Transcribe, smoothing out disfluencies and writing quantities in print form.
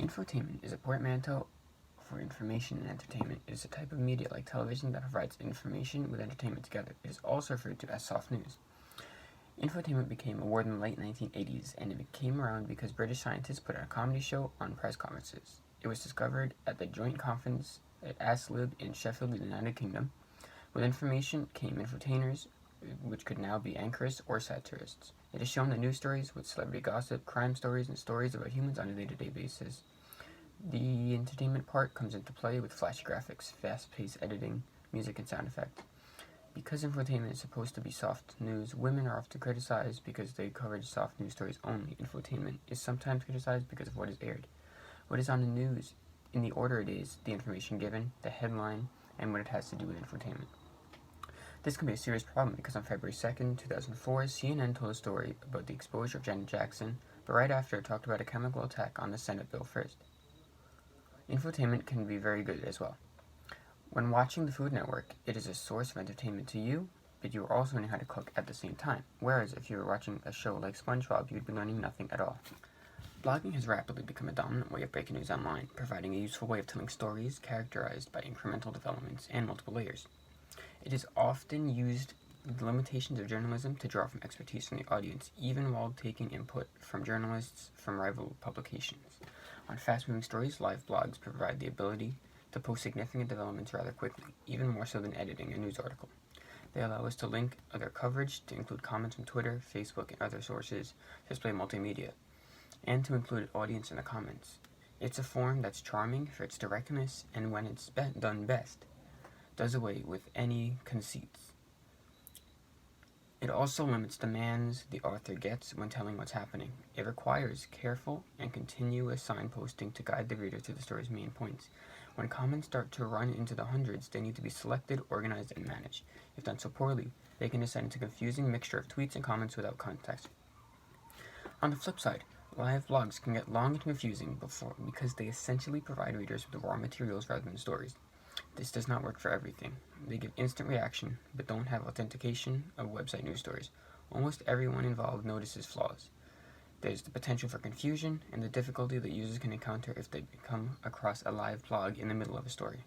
Infotainment is a portmanteau for information and entertainment. It is a type of media like television that provides information with entertainment together. It is also referred to as soft news. Infotainment became a word in the late 1980s, and it came around because British scientists put on a comedy show on press conferences. It was discovered at the Joint Conference at ASLIB in Sheffield, the United Kingdom. With information came infotainers, which could now be anchors or satirists. It is shown the news stories with celebrity gossip, crime stories, and stories about humans on a day-to-day basis. The entertainment part comes into play with flashy graphics, fast-paced editing, music, and sound effects. Because infotainment is supposed to be soft news, women are often criticized because they cover soft news stories only. Infotainment is sometimes criticized because of what is aired. What is on the news, in the order it is, the information given, the headline, and what it has to do with infotainment. This can be a serious problem because on February 2nd, 2004, CNN told a story about the exposure of Janet Jackson, but right after it talked about a chemical attack on the Senate bill first. Infotainment can be very good as well. When watching the Food Network, it is a source of entertainment to you, but you are also learning how to cook at the same time. Whereas if you were watching a show like SpongeBob, you'd be learning nothing at all. Blogging has rapidly become a dominant way of breaking news online, providing a useful way of telling stories characterized by incremental developments and multiple layers. It is often used the limitations of journalism to draw from expertise from the audience, even while taking input from journalists from rival publications. On fast-moving stories, live blogs provide the ability to post significant developments rather quickly, even more so than editing a news article. They allow us to link other coverage, to include comments from Twitter, Facebook, and other sources, to display multimedia, and to include an audience in the comments. It's a form that's charming for its directness, and when it's done best, does away with any conceits. It also limits demands the author gets when telling what's happening. It requires careful and continuous signposting to guide the reader to the story's main points. When comments start to run into the hundreds, they need to be selected, organized, and managed. If done so poorly, they can descend into a confusing mixture of tweets and comments without context. On the flip side, live blogs can get long and confusing because they essentially provide readers with the raw materials rather than stories. This does not work for everything. They give instant reaction, but don't have authentication of website news stories. Almost everyone involved notices flaws. There's the potential for confusion and the difficulty that users can encounter if they come across a live blog in the middle of a story.